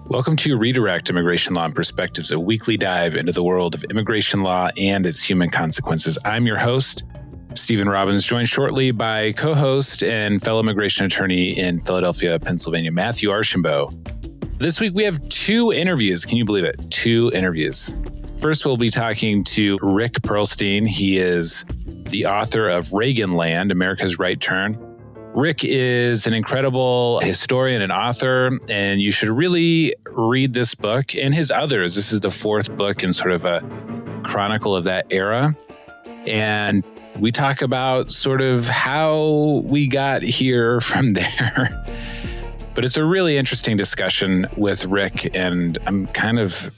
Welcome to Redirect Immigration Law and Perspectives, a weekly dive into the world of immigration law and its human consequences. I'm your host, Stephen Robbins, joined shortly by co-host and fellow immigration attorney in Philadelphia, Pennsylvania, Matthew Archambault. This week we have two interviews. Can you believe it? Two interviews. First, we'll be talking to Rick Perlstein. He is the author of Reaganland, America's Right Turn. Rick is an incredible historian and author, and you should really read this book and his others. This is the fourth book in sort of a chronicle of that era. And we talk about sort of how we got here from there. But it's a really interesting discussion with Rick, and I'm kind of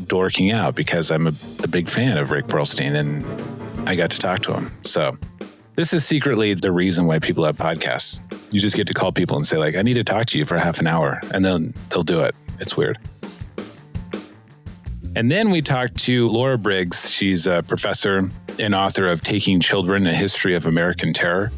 dorking out because I'm a big fan of Rick Perlstein, and I got to talk to him. So this is secretly the reason why people have podcasts. You just get to call people and say, like, I need to talk to you for half an hour, and then they'll do it. It's weird. And then we talked to Laura Briggs. She's a professor and author of Taking Children, A History of American Terror,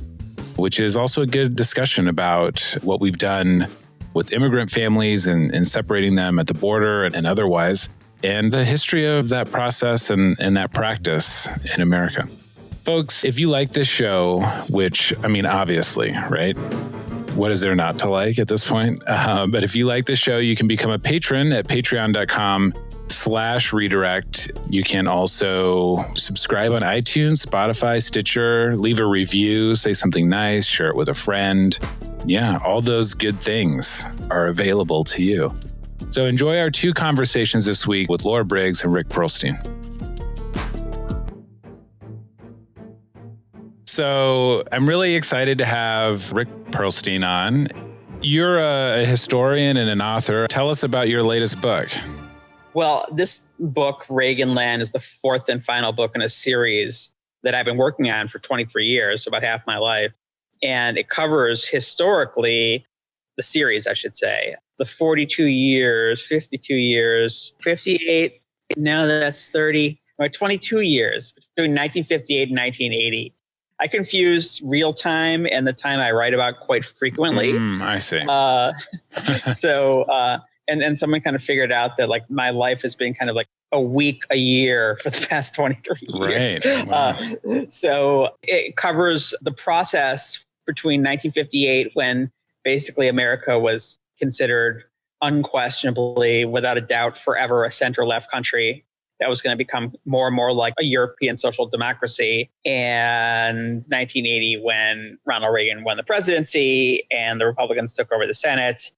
which is also a good discussion about what we've done with immigrant families and separating them at the border and otherwise, and the history of that process and that practice in America. Folks, if you like this show, which, I mean, obviously, right? What is there not to like at this point? But if you like this show, you can become a patron at patreon.com/redirect. You can also subscribe on iTunes, Spotify, Stitcher, leave a review, say something nice, share it with a friend. Yeah, all those good things are available to you. So enjoy our two conversations this week with Laura Briggs and Rick Perlstein. So I'm really excited to have Rick Perlstein on. You're a historian and an author. Tell us about your latest book. Well, this book, Reaganland, is the fourth and final book in a series that I've been working on for 23 years, so about half my life. And it covers historically, the series, I should say, the 42 years, 52 years, 58, now that's 30, 22 years between 1958 and 1980. I confuse real time and the time I write about quite frequently. I see. And someone kind of figured out that like my life has been kind of like a week a year for the past 23 years. Right. Wow. So it covers the process between 1958, when basically America was considered unquestionably, without a doubt, forever a center-left country that was going to become more and more like a European social democracy, and 1980 when Ronald Reagan won the presidency and the Republicans took over the Senate,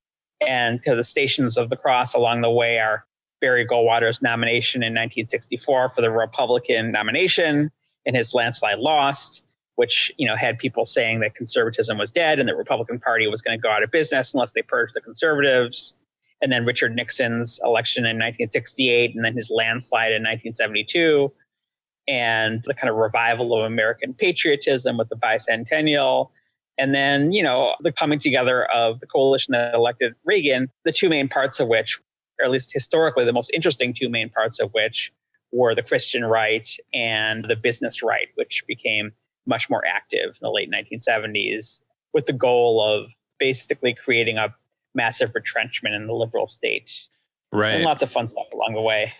and to the Stations of the Cross along the way are Barry Goldwater's nomination in 1964 for the Republican nomination and his landslide loss, which, you know, had people saying that conservatism was dead and the Republican Party was going to go out of business unless they purged the conservatives. And then Richard Nixon's election in 1968, and then his landslide in 1972, and the kind of revival of American patriotism with the bicentennial. And then, you know, the coming together of the coalition that elected Reagan, the two main parts of which, or at least historically, the most interesting two main parts of which were the Christian right and the business right, which became much more active in the late 1970s with the goal of basically creating a massive retrenchment in the liberal state. Right. And lots of fun stuff along the way.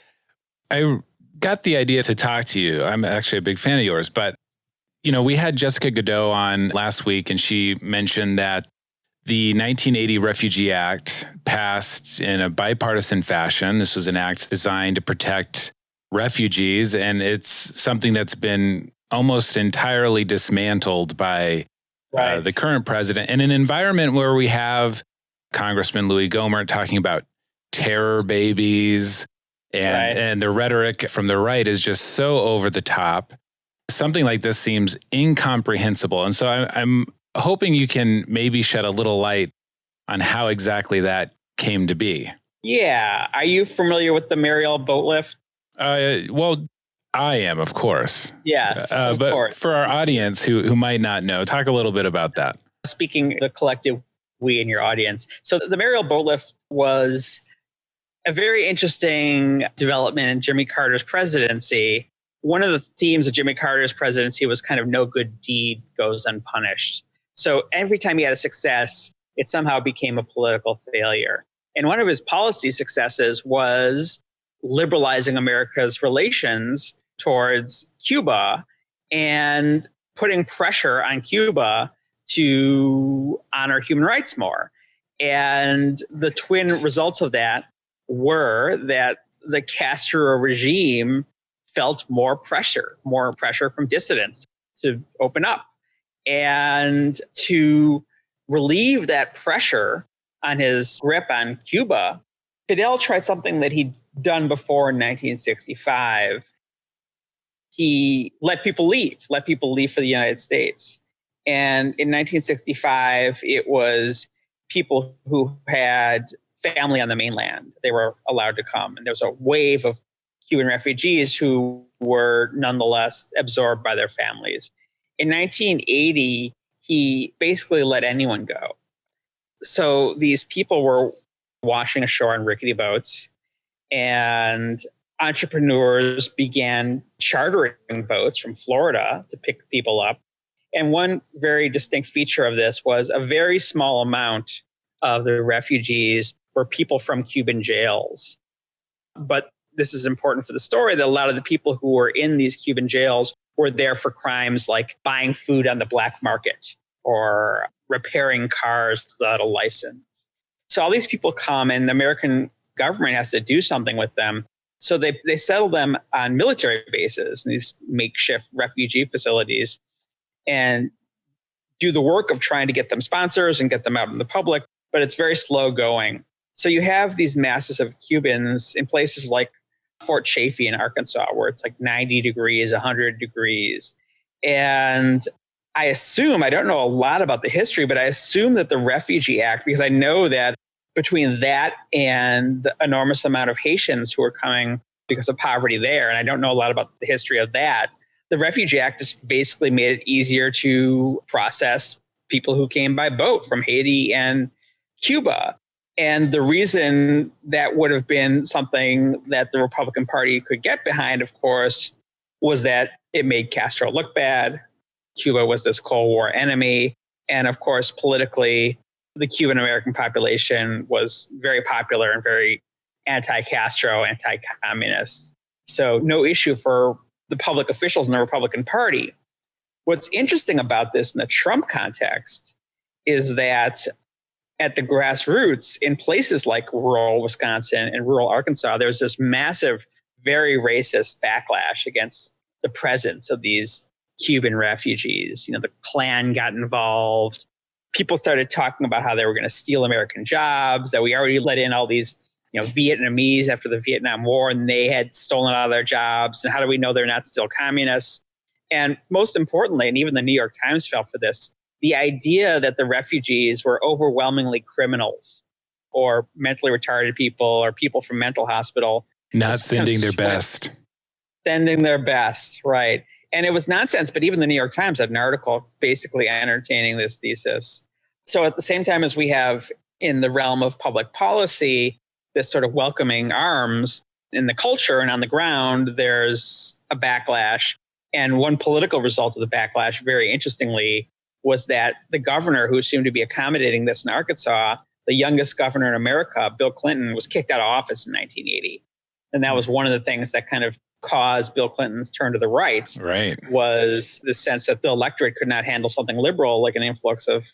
I got the idea to talk to you. I'm actually a big fan of yours, but you know, we had Jessica Godot on last week, and she mentioned that the 1980 Refugee Act passed in a bipartisan fashion. This was an act designed to protect refugees, and it's something that's been almost entirely dismantled by the current president in an environment where we have Congressman Louis Gohmert talking about terror babies, and the rhetoric from the right is just so over the top. Something like this seems incomprehensible. And so I'm hoping you can maybe shed a little light on how exactly that came to be. Yeah. Are you familiar with the Mariel boat lift? Well, I am, of course. Yes, of but course. For our audience who might not know, talk a little bit about that. Speaking the collective we in your audience. So the Mariel boat lift was a very interesting development in Jimmy Carter's presidency. One of the themes of Jimmy Carter's presidency was kind of no good deed goes unpunished. So every time he had a success, it somehow became a political failure. And one of his policy successes was liberalizing America's relations towards Cuba and putting pressure on Cuba to honor human rights more. And the twin results of that were that the Castro regime felt more pressure from dissidents to open up. And to relieve that pressure on his grip on Cuba, Fidel tried something that he'd done before in 1965. He let people leave for the United States. And in 1965, it was people who had family on the mainland. They were allowed to come. And there was a wave of Cuban refugees who were nonetheless absorbed by their families. In 1980, he basically let anyone go. So these people were washing ashore on rickety boats, and entrepreneurs began chartering boats from Florida to pick people up. And one very distinct feature of this was a very small amount of the refugees were people from Cuban jails. But this is important for the story, that a lot of the people who were in these Cuban jails were there for crimes like buying food on the black market or repairing cars without a license. So all these people come, and the American government has to do something with them. So they settle them on military bases, these makeshift refugee facilities, and do the work of trying to get them sponsors and get them out in the public, but it's very slow going. So you have these masses of Cubans in places like Fort Chaffee in Arkansas, where it's like 90 degrees, 100 degrees. And I assume, I don't know a lot about the history, but I assume that the Refugee Act, because I know that between that and the enormous amount of Haitians who are coming because of poverty there, and I don't know a lot about the history of that, the Refugee Act just basically made it easier to process people who came by boat from Haiti and Cuba. And the reason that would have been something that the Republican Party could get behind, of course, was that it made Castro look bad. Cuba was this Cold War enemy. And of course, politically, the Cuban American population was very popular and very anti-Castro, anti-communist. So no issue for the public officials in the Republican Party. What's interesting about this in the Trump context is that at the grassroots, in places like rural Wisconsin and rural Arkansas, there's this massive, very racist backlash against the presence of these Cuban refugees. You know, the Klan got involved. People started talking about how they were going to steal American jobs, that we already let in all these, Vietnamese after the Vietnam War, and they had stolen all their jobs. And how do we know they're not still communists? And most importantly, and even the New York Times fell for this, the idea that the refugees were overwhelmingly criminals or mentally retarded people or people from mental hospital. Not sending their best. Sending their best, right. And it was nonsense, but even the New York Times had an article basically entertaining this thesis. So at the same time as we have in the realm of public policy, this sort of welcoming arms in the culture and on the ground, there's a backlash. And one political result of the backlash, very interestingly, was that the governor who seemed to be accommodating this in Arkansas, the youngest governor in America, Bill Clinton, was kicked out of office in 1980. And that was one of the things that kind of caused Bill Clinton's turn to the right, was the sense that the electorate could not handle something liberal like an influx of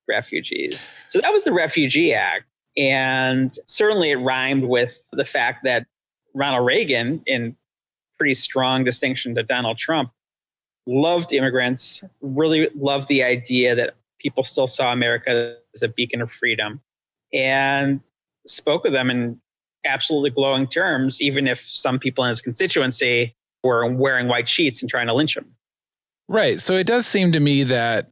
refugees. So that was the Refugee Act. And certainly it rhymed with the fact that Ronald Reagan, in pretty strong distinction to Donald Trump, loved immigrants, really loved the idea that people still saw America as a beacon of freedom, and spoke of them in absolutely glowing terms, even if some people in his constituency were wearing white sheets and trying to lynch him. Right. So it does seem to me that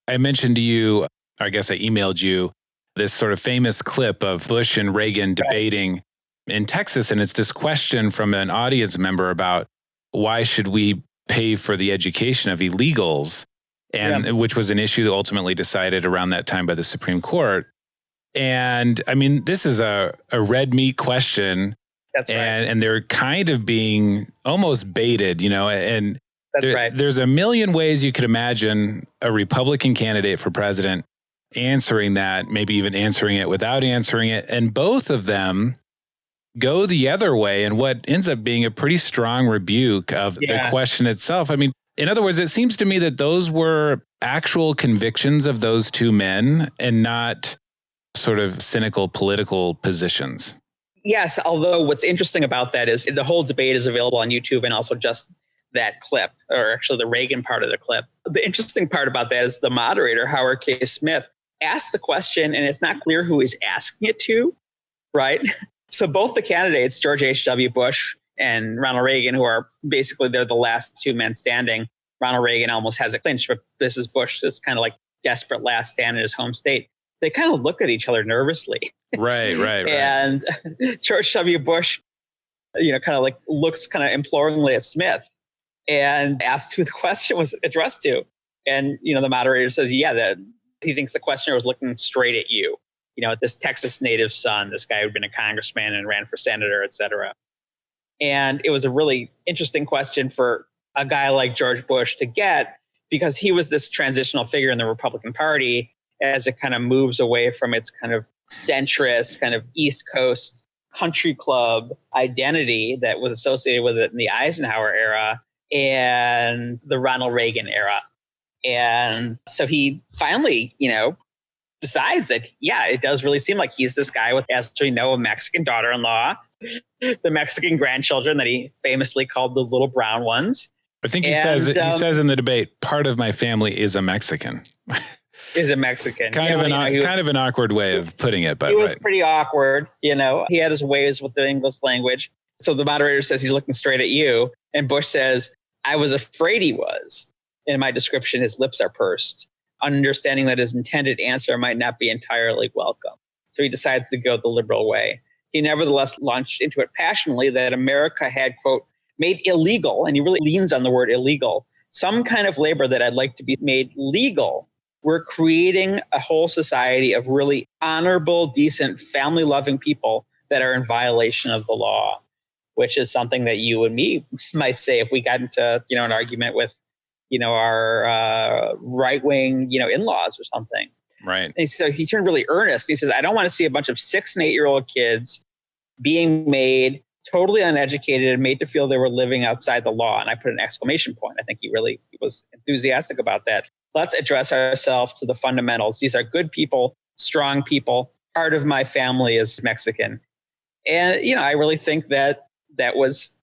I mentioned to you, or I guess I emailed you, this sort of famous clip of Bush and Reagan debating in Texas. And it's this question from an audience member about why should we pay for the education of illegals, and which was an issue that ultimately decided around that time by the Supreme Court. And I mean, this is a red meat question. That's right. And they're kind of being almost baited, and that's right. There's a million ways you could imagine a Republican candidate for president answering that, maybe even answering it without answering it. And both of them go the other way in what ends up being a pretty strong rebuke of the question itself. I mean, in other words, it seems to me that those were actual convictions of those two men and not sort of cynical political positions. Yes, although what's interesting about that is the whole debate is available on YouTube and also just that clip, or actually the Reagan part of the clip. The interesting part about that is the moderator, Howard K. Smith, asked the question and it's not clear who he's asking it to, right? So both the candidates, George H.W. Bush and Ronald Reagan, who are basically, they're the last two men standing. Ronald Reagan almost has a clinch, but this is Bush, this kind of like desperate last stand in his home state. They kind of look at each other nervously. Right. And George W. Bush, kind of like looks kind of imploringly at Smith and asks who the question was addressed to. And, the moderator says, that he thinks the questioner was looking straight at you. This Texas native son, this guy who'd been a congressman and ran for senator, et cetera. And it was a really interesting question for a guy like George Bush to get, because he was this transitional figure in the Republican Party as it kind of moves away from its kind of centrist, kind of East Coast country club identity that was associated with it in the Eisenhower era and the Ronald Reagan era. And so he finally, decides that, it does really seem like he's this guy with, as we know, a Mexican daughter-in-law, the Mexican grandchildren that he famously called the little brown ones. I think he says in the debate, part of my family is a Mexican. Is a Mexican. Kind of an awkward way of putting it, but he was pretty awkward. He had his ways with the English language. So the moderator says he's looking straight at you, and Bush says, "I was afraid he was. In my description, his lips are pursed, understanding that his intended answer might not be entirely welcome." So he decides to go the liberal way. He nevertheless launched into it passionately that America had, quote, made illegal, and he really leans on the word illegal, some kind of labor that I'd like to be made legal. We're creating a whole society of really honorable, decent, family-loving people that are in violation of the law, which is something that you and me might say if we got into, an argument with, our right-wing, in-laws or something. Right. And so he turned really earnest. He says, I don't want to see a bunch of 6 and 8-year-old kids being made totally uneducated and made to feel they were living outside the law. And I put an exclamation point. I think he was enthusiastic about that. Let's address ourselves to the fundamentals. These are good people, strong people. Part of my family is Mexican. And, I really think that was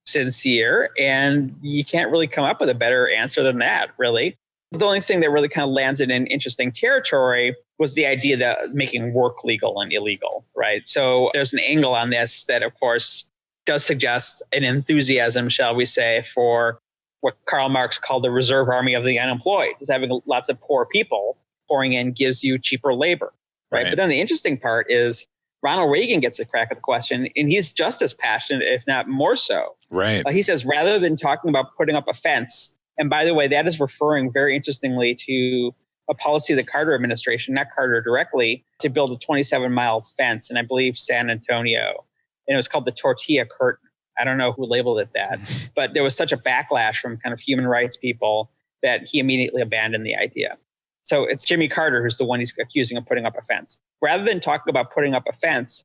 sincere, and you can't really come up with a better answer than that, really. The only thing that really kind of lands in an interesting territory was the idea that making work legal and illegal, right? So there's an angle on this that, of course, does suggest an enthusiasm, shall we say, for what Karl Marx called the reserve army of the unemployed. Just having lots of poor people pouring in gives you cheaper labor, right? But then the interesting part is Ronald Reagan gets a crack at the question, and he's just as passionate, if not more so. Right. He says, rather than talking about putting up a fence, and by the way, that is referring very interestingly to a policy of the Carter administration, not Carter directly, to build a 27-mile fence in, I believe, San Antonio. And it was called the Tortilla Curtain. I don't know who labeled it that, but there was such a backlash from kind of human rights people that he immediately abandoned the idea. So it's Jimmy Carter who's the one he's accusing of putting up a fence. Rather than talking about putting up a fence,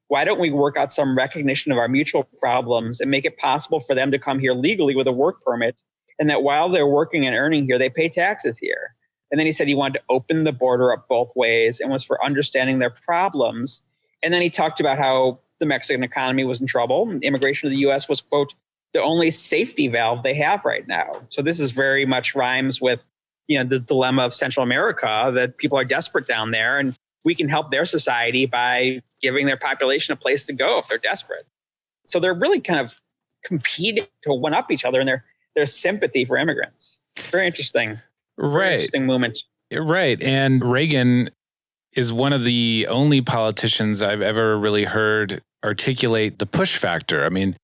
why don't we work out some recognition of our mutual problems and make it possible for them to come here legally with a work permit, and that while they're working and earning here, they pay taxes here. And then he said he wanted to open the border up both ways and was for understanding their problems. And then he talked about how the Mexican economy was in trouble, and immigration to the U.S. was, quote, the only safety valve they have right now. So this is very much rhymes with, the dilemma of Central America, that people are desperate down there, and we can help their society by giving their population a place to go if they're desperate. So they're really kind of competing to one up each other in their sympathy for immigrants. Very interesting. Right. Very interesting movement. Right. And Reagan is one of the only politicians I've ever really heard articulate the push factor. I mean,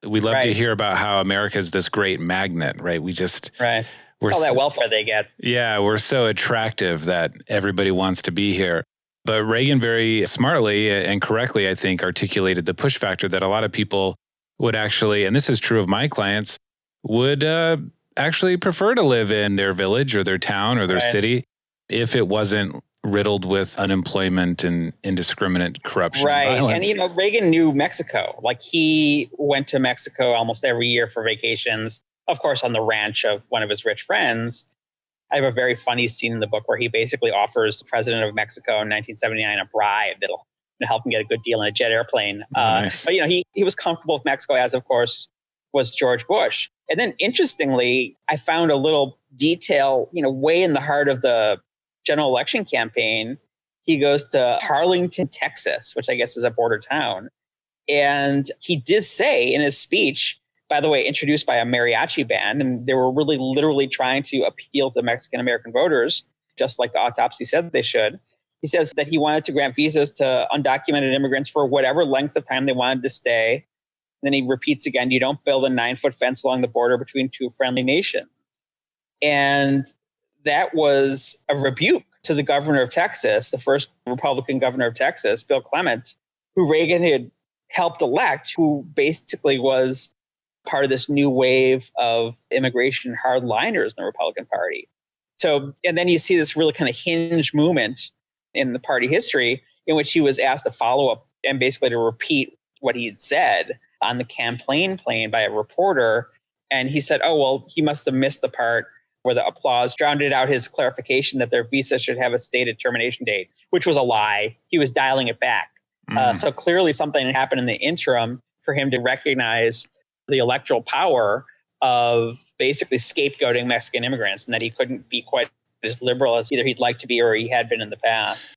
we love to hear about how America is this great magnet, right? We're all that welfare they get. Yeah, we're so attractive that everybody wants to be here. But Reagan very smartly and correctly, I think, articulated the push factor that a lot of people would actually, and this is true of my clients, would actually prefer to live in their village or their town or their city if it wasn't riddled with unemployment and indiscriminate corruption. Right. And violence. And, Reagan knew Mexico. Like, he went to Mexico almost every year for vacations, of course, on the ranch of one of his rich friends. I have a very funny scene in the book where he basically offers the president of Mexico in 1979 a bribe that'll help him get a good deal on a jet airplane. Nice. But, he was comfortable with Mexico, as, of course, was George Bush. And then, interestingly, I found a little detail, way in the heart of the general election campaign. He goes to Harlingen, Texas, which I guess is a border town. And he did say in his speech, by the way, introduced by a mariachi band, and they were really literally trying to appeal to Mexican-American voters, just like the autopsy said they should. He says that he wanted to grant visas to undocumented immigrants for whatever length of time they wanted to stay. Then he repeats again, you don't build a 9-foot fence along the border between two friendly nations. And that was a rebuke to the governor of Texas, the first Republican governor of Texas, Bill Clement, who Reagan had helped elect, who basically was part of this new wave of immigration hardliners in the Republican Party. So, and then you see this really kind of hinge movement in the party history in which he was asked to follow up and basically to repeat what he had said on the campaign plane by a reporter. And he said, oh, well, he must have missed the part where the applause drowned out his clarification that their visa should have a stated termination date, which was a lie. He was dialing it back. So clearly something had happened in the interim for him to recognize the electoral power of basically scapegoating Mexican immigrants, and that he couldn't be quite as liberal as either he'd like to be or he had been in the past.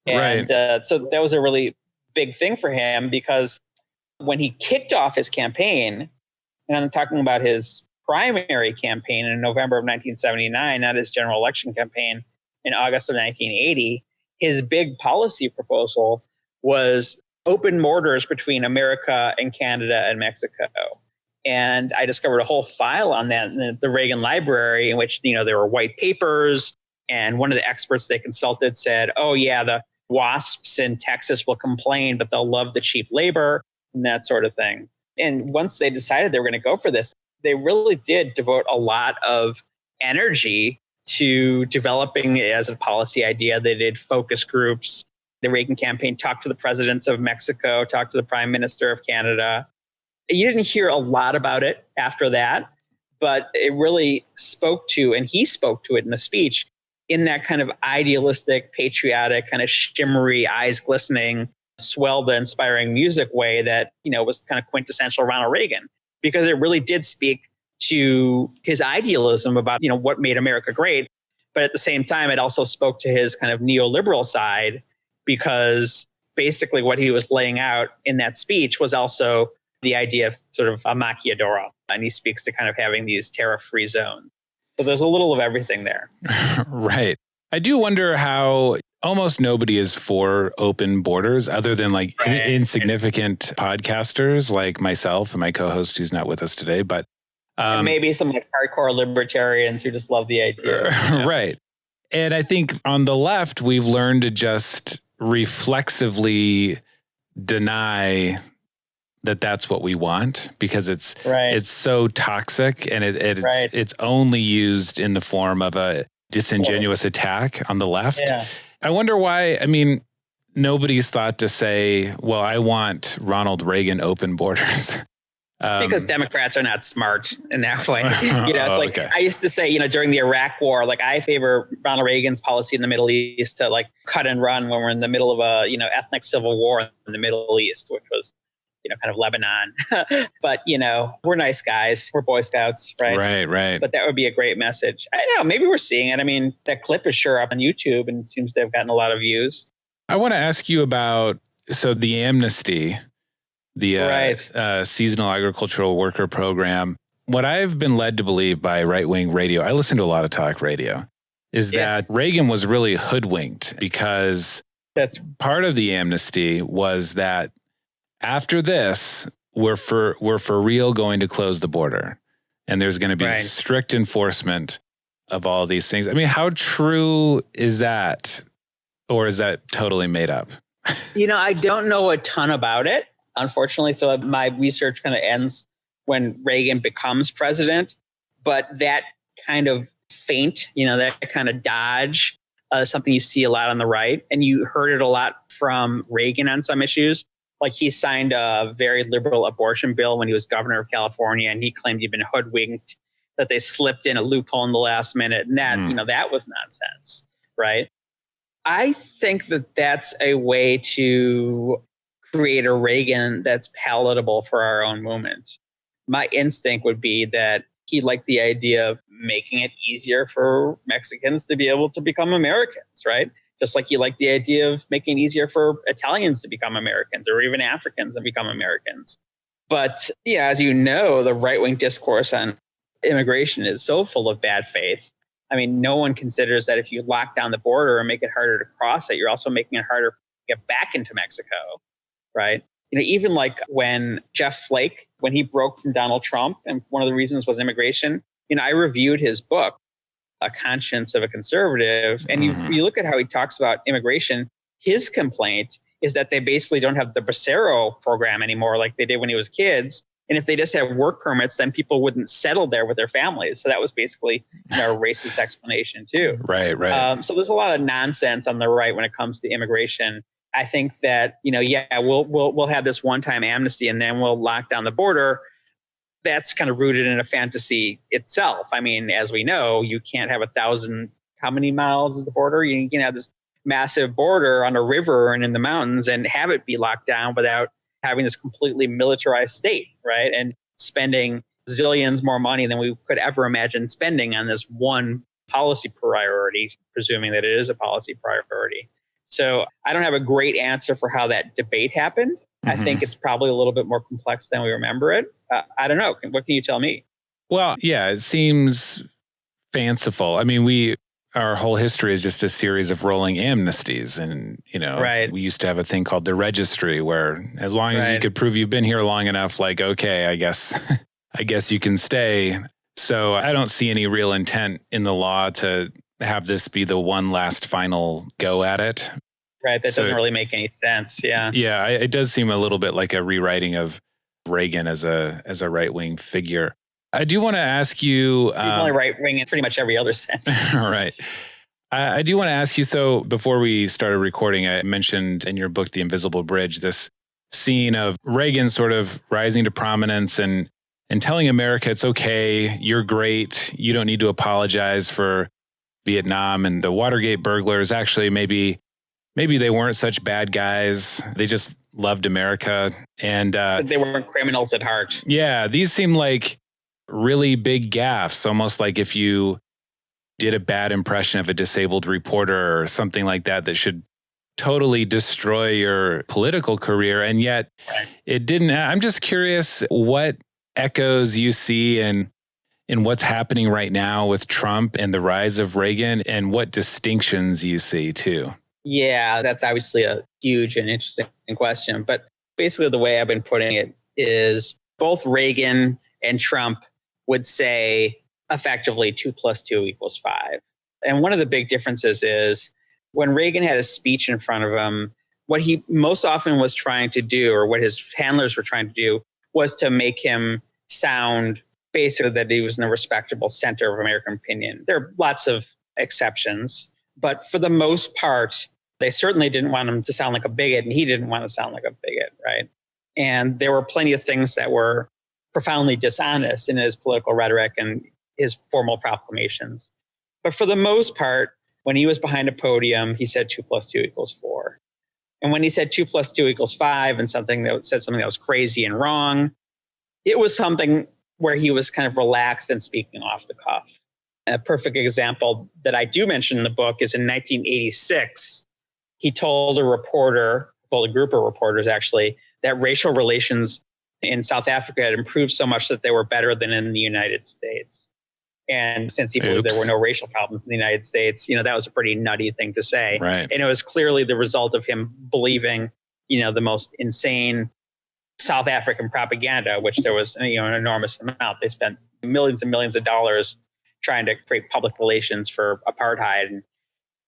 And so that was a really big thing for him, because when he kicked off his campaign, and I'm talking about his primary campaign in November of 1979, not his general election campaign in August of 1980, his big policy proposal was open borders between America and Canada and Mexico. And I discovered a whole file on that in the Reagan Library, in which, there were white papers. And one of the experts they consulted said, oh, yeah, the WASPs in Texas will complain, but they'll love the cheap labor and that sort of thing. And once they decided they were going to go for this, they really did devote a lot of energy to developing it as a policy idea. They did focus groups. The Reagan campaign talked to the presidents of Mexico, talked to the prime minister of Canada. You didn't hear a lot about it after that, but it really spoke to, and he spoke to it in a speech, in that kind of idealistic, patriotic, kind of shimmery, eyes glistening, swell the inspiring music way that, was kind of quintessential Ronald Reagan, because it really did speak to his idealism about, what made America great. But at the same time, it also spoke to his kind of neoliberal side, because basically what he was laying out in that speech was also the idea of sort of a maquiladora. And he speaks to kind of having these tariff-free zones. So there's a little of everything there. Right. I do wonder how almost nobody is for open borders other than like insignificant podcasters like myself and my co-host who's not with us today. But and maybe some like hardcore libertarians who just love the idea. Right. And I think on the left, we've learned to just reflexively deny that that's what we want, because it's so toxic, and it's only used in the form of a disingenuous attack on the left. Yeah. I wonder why. I mean, nobody's thought to say, well, I want Ronald Reagan open borders. Because Democrats are not smart in that way. It's like, okay. I used to say, during the Iraq War, like, I favor Ronald Reagan's policy in the Middle East to like cut and run when we're in the middle of a, ethnic civil war in the Middle East, which was, kind of Lebanon. But, we're nice guys. We're Boy Scouts, right? Right. But that would be a great message. I don't know. Maybe we're seeing it. I mean, that clip is sure up on YouTube and it seems to have gotten a lot of views. I want to ask you about, so the amnesty, the seasonal agricultural worker program. What I've been led to believe by right-wing radio, I listen to a lot of talk radio, is that Reagan was really hoodwinked, because that's part of the amnesty was that after this, we're for real going to close the border, and there's going to be strict enforcement of all these things. I mean, how true is that, or is that totally made up? I don't know a ton about it, unfortunately. So my research kind of ends when Reagan becomes president, but that kind of feint, that kind of dodge something you see a lot on the right. And you heard it a lot from Reagan on some issues. Like he signed a very liberal abortion bill when he was governor of California, and he claimed he'd been hoodwinked, that they slipped in a loophole in the last minute. And that, that was nonsense, right? I think that that's a way to create a Reagan that's palatable for our own movement. My instinct would be that he liked the idea of making it easier for Mexicans to be able to become Americans, right? Just like he liked the idea of making it easier for Italians to become Americans, or even Africans to become Americans. But yeah, as you know, the right-wing discourse on immigration is so full of bad faith. I mean, no one considers that if you lock down the border and make it harder to cross it, you're also making it harder to get back into Mexico, right? Even like when Jeff Flake, when he broke from Donald Trump, and one of the reasons was immigration, I reviewed his book, A Conscience of a Conservative, and you look at how he talks about immigration, his complaint is that they basically don't have the Bracero program anymore like they did when he was kids. And if they just have work permits, then people wouldn't settle there with their families. So that was basically a racist explanation too. Right. So there's a lot of nonsense on the right when it comes to immigration. I think that, we'll have this one-time amnesty and then we'll lock down the border. That's kind of rooted in a fantasy itself. I mean, as we know, you can't have 1,000, how many miles is the border? You can have this massive border on a river and in the mountains and have it be locked down without having this completely militarized state, right? And spending zillions more money than we could ever imagine spending on this one policy priority, presuming that it is a policy priority. So I don't have a great answer for how that debate happened. I think it's probably a little bit more complex than we remember it. I don't know. What can you tell me? Well, yeah, it seems fanciful. I mean, our whole history is just a series of rolling amnesties. And, we used to have a thing called the registry where as long as you could prove you've been here long enough, like, okay, I guess you can stay. So I don't see any real intent in the law to have this be the one last final go at it. Right. That doesn't really make any sense. Yeah. Yeah. It does seem a little bit like a rewriting of Reagan as a right-wing figure. I do want to ask you... He's only right-wing in pretty much every other sense. All right. I do want to ask you, so before we started recording, I mentioned in your book, The Invisible Bridge, this scene of Reagan sort of rising to prominence and telling America, it's okay, you're great, you don't need to apologize for Vietnam and the Watergate burglars. Actually, maybe they weren't such bad guys. They just loved America. And but they weren't criminals at heart. Yeah, these seem like really big gaffes, almost like if you did a bad impression of a disabled reporter or something like that should totally destroy your political career. And yet it didn't. I'm just curious what echoes you see in what's happening right now with Trump and the rise of Reagan, and what distinctions you see too. Yeah, that's obviously a huge and interesting question. But basically the way I've been putting it is both Reagan and Trump would say effectively 2 + 2 = 5. And one of the big differences is when Reagan had a speech in front of him, what he most often was trying to do, or what his handlers were trying to do, was to make him sound basically that he was in the respectable center of American opinion. There are lots of exceptions, but for the most part, they certainly didn't want him to sound like a bigot, and he didn't want to sound like a bigot, right? And there were plenty of things that were profoundly dishonest in his political rhetoric and his formal proclamations. But for the most part, when he was behind a podium, he said 2 + 2 = 4. And when he said 2 + 2 = 5 and said something that was crazy and wrong, it was something where he was kind of relaxed and speaking off the cuff. A perfect example that I do mention in the book is in 1986, he told a group of reporters actually, that racial relations in South Africa had improved so much that they were better than in the United States. And since he believed there were no racial problems in the United States, that was a pretty nutty thing to say. Right. And it was clearly the result of him believing, the most insane South African propaganda, which there was, an enormous amount. They spent millions and millions of dollars trying to create public relations for apartheid and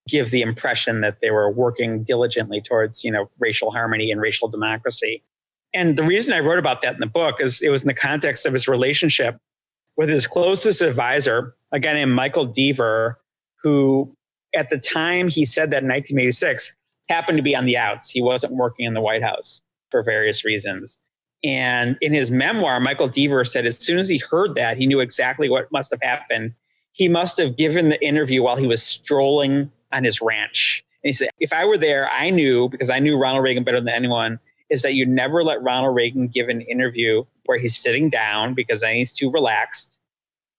give the impression that they were working diligently towards, racial harmony and racial democracy. And the reason I wrote about that in the book is it was in the context of his relationship with his closest advisor, a guy named Michael Deaver, who at the time he said that in 1986, happened to be on the outs. He wasn't working in the White House for various reasons. And in his memoir, Michael Deaver said as soon as he heard that, he knew exactly what must have happened. He must have given the interview while he was strolling on his ranch. And he said, if I were there, I knew, because I knew Ronald Reagan better than anyone, is that you never let Ronald Reagan give an interview where he's sitting down because then he's too relaxed,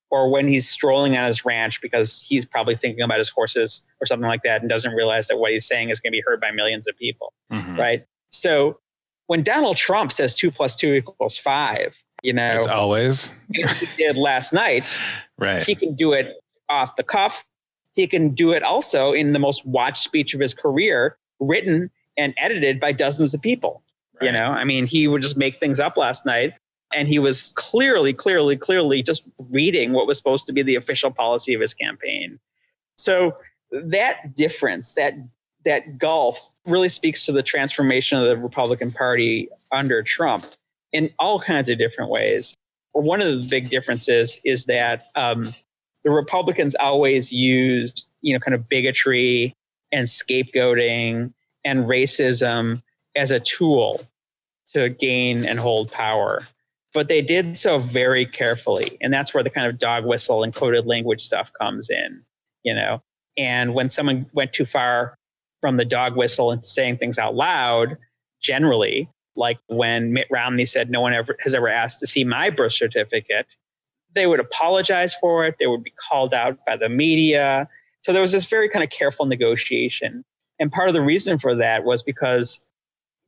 or when he's strolling on his ranch because he's probably thinking about his horses or something like that and doesn't realize that what he's saying is going to be heard by millions of people, right? So when Donald Trump says 2 + 2 = 5, it's always as he did last night, right? He can do it off the cuff. He can do it also in the most watched speech of his career, written and edited by dozens of people. Right. I mean, he would just make things up last night, and he was clearly just reading what was supposed to be the official policy of his campaign. So that difference, that gulf really speaks to the transformation of the Republican Party under Trump in all kinds of different ways. One of the big differences is that the Republicans always used, kind of bigotry and scapegoating and racism as a tool to gain and hold power. But they did so very carefully. And that's where the kind of dog whistle and coded language stuff comes in, And when someone went too far from the dog whistle into saying things out loud, generally, like when Mitt Romney said no one has ever asked to see my birth certificate, they would apologize for it. They would be called out by the media. So there was this very kind of careful negotiation. And part of the reason for that was because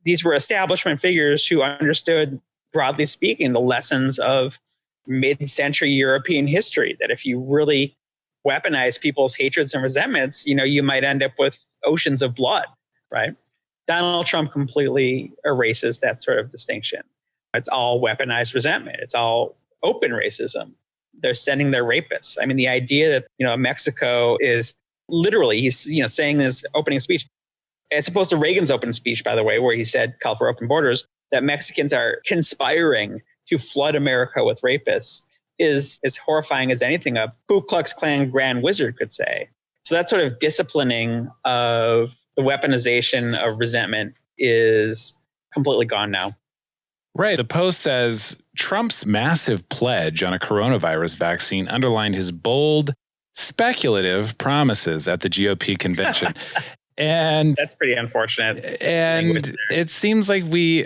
these were establishment figures who understood, broadly speaking, the lessons of mid-century European history, that if you really weaponize people's hatreds and resentments, you might end up with oceans of blood, right? Donald Trump completely erases that sort of distinction. It's all weaponized resentment. It's all open racism. They're sending their rapists. I mean, the idea that, Mexico is literally, he's, saying this opening speech, as opposed to Reagan's open speech, by the way, where he said, call for open borders, that Mexicans are conspiring to flood America with rapists is as horrifying as anything a Ku Klux Klan Grand Wizard could say. So that sort of disciplining of the weaponization of resentment is completely gone now. Right. The Post says Trump's massive pledge on a coronavirus vaccine underlined his bold, speculative promises at the GOP convention. And that's pretty unfortunate. And it seems like we,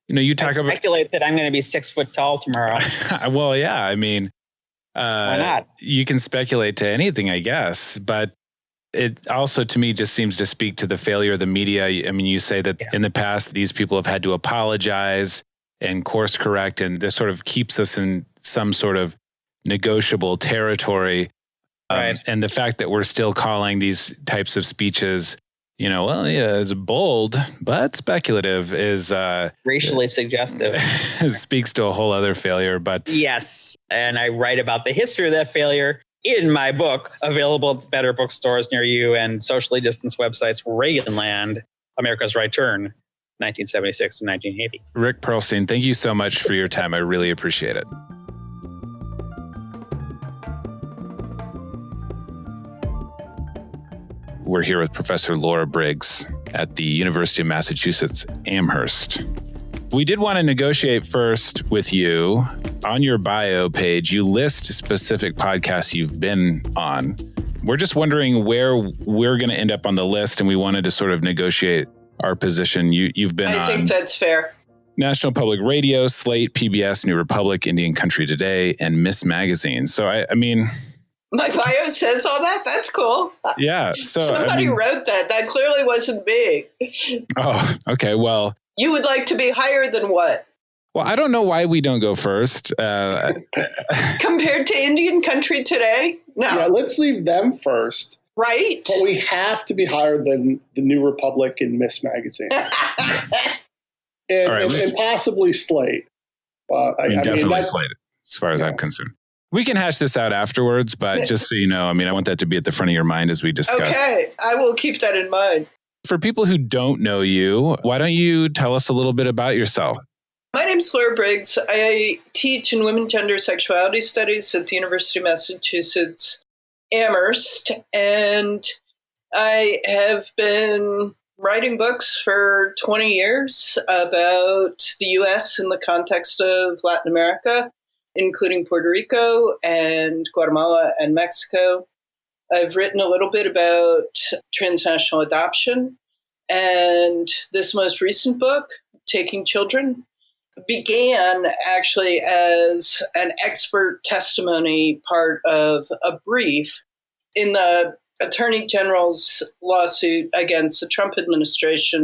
you talk about speculate that I'm going to be 6 foot tall tomorrow. Well, yeah, I mean, why not? You can speculate to anything, I guess, but it also, to me, just seems to speak to the failure of the media. I mean, you say that in the past, these people have had to apologize and course correct, and this sort of keeps us in some sort of negotiable territory. Right. And the fact that we're still calling these types of speeches, it's bold, but speculative is racially suggestive. Speaks to a whole other failure. But yes. And I write about the history of that failure in my book, available at better bookstores near you and socially distanced websites, Reaganland, America's Right Turn, 1976 to 1980. Rick Perlstein, thank you so much for your time. I really appreciate it. We're here with Professor Laura Briggs at the University of Massachusetts, Amherst. We did want to negotiate first with you. On your bio page, you list specific podcasts you've been on. We're just wondering where we're going to end up on the list, and we wanted to sort of negotiate our position. You've been on... I think that's fair. National Public Radio, Slate, PBS, New Republic, Indian Country Today, and Miss Magazine. So, I mean... My bio says all that? That's cool. Yeah. So somebody wrote that. That clearly wasn't me. Oh, okay. Well... You would like to be higher than what? Well, I don't know why we don't go first. Compared to Indian Country Today? No. Yeah, let's leave them first. Right? But we have to be higher than the New Republic and Miss Magazine. and possibly Slate. Definitely Slate, as far as I'm concerned. We can hash this out afterwards, but just so you know, I want that to be at the front of your mind as we discuss. Okay, I will keep that in mind. For people who don't know you, why don't you tell us a little bit about yourself? My name's Laura Briggs. I teach in women, gender, sexuality studies at the University of Massachusetts. Amherst, and I have been writing books for 20 years about the U.S. in the context of Latin America, including Puerto Rico and Guatemala and Mexico. I've written a little bit about transnational adoption, and this most recent book, Taking Children, began actually as an expert testimony part of a brief in the Attorney General's lawsuit against the Trump administration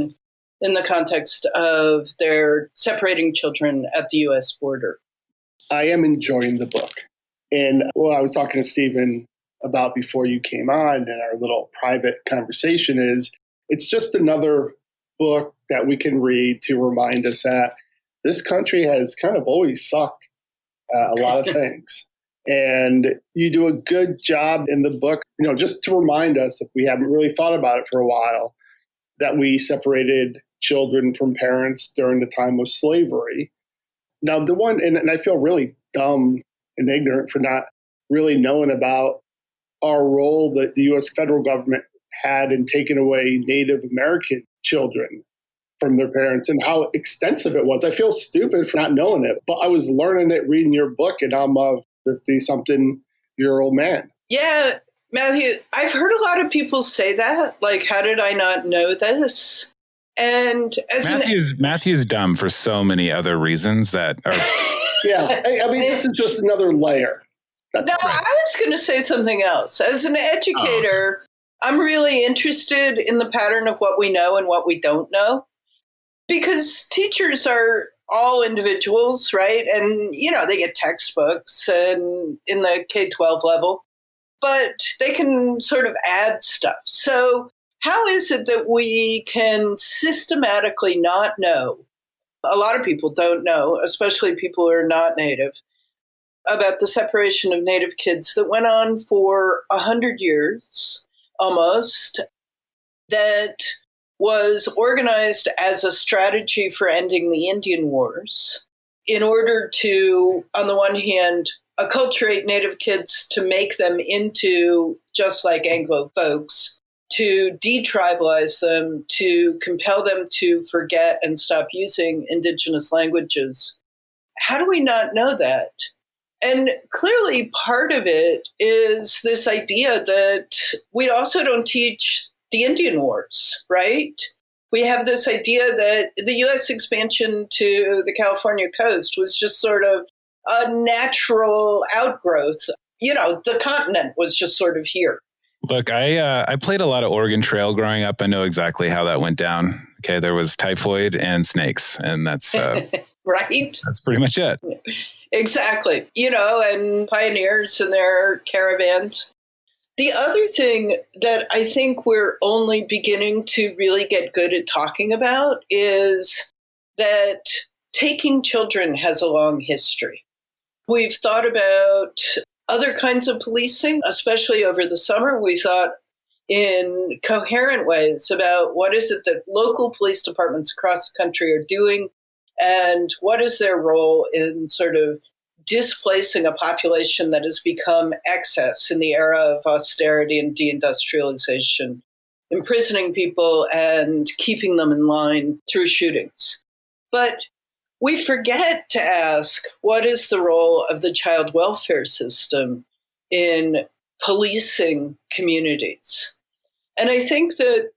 in the context of their separating children at the U.S. border. I am enjoying the book. And what I was talking to Stephen about before you came on in our little private conversation is it's just another book that we can read to remind us that this country has kind of always sucked a lot of things. And you do a good job in the book, just to remind us, if we haven't really thought about it for a while, that we separated children from parents during the time of slavery. Now, and I feel really dumb and ignorant for not really knowing about our role that the U.S. federal government had in taking away Native American children from their parents and how extensive it was. I feel stupid for not knowing it, but I was learning it reading your book, and I'm a 50-something-year-old man. Yeah, Matthew, I've heard a lot of people say that. Like, how did I not know this? And Matthew's dumb for so many other reasons that are. Yeah, I mean, this is just another layer. I was going to say something else. As an educator, I'm really interested in the pattern of what we know and what we don't know, because teachers are all individuals, right? And, they get textbooks and in the K-12 level, but they can sort of add stuff. So how is it that we can systematically not know? A lot of people don't know, especially people who are not Native, about the separation of Native kids that went on for 100 years almost, that was organized as a strategy for ending the Indian Wars in order to, on the one hand, acculturate Native kids to make them into, just like Anglo folks, to detribalize them, to compel them to forget and stop using indigenous languages. How do we not know that? And clearly part of it is this idea that we also don't teach the Indian Wars, right? We have this idea that the U.S. expansion to the California coast was just sort of a natural outgrowth. The continent was just sort of here. Look, I played a lot of Oregon Trail growing up. I know exactly how that went down. Okay, there was typhoid and snakes, and that's right. That's pretty much it. Exactly. And pioneers and their caravans. The other thing that I think we're only beginning to really get good at talking about is that taking children has a long history. We've thought about other kinds of policing, especially over the summer. We thought in coherent ways about what is it that local police departments across the country are doing and what is their role in sort of displacing a population that has become excess in the era of austerity and deindustrialization, imprisoning people and keeping them in line through shootings. But we forget to ask, what is the role of the child welfare system in policing communities? And I think that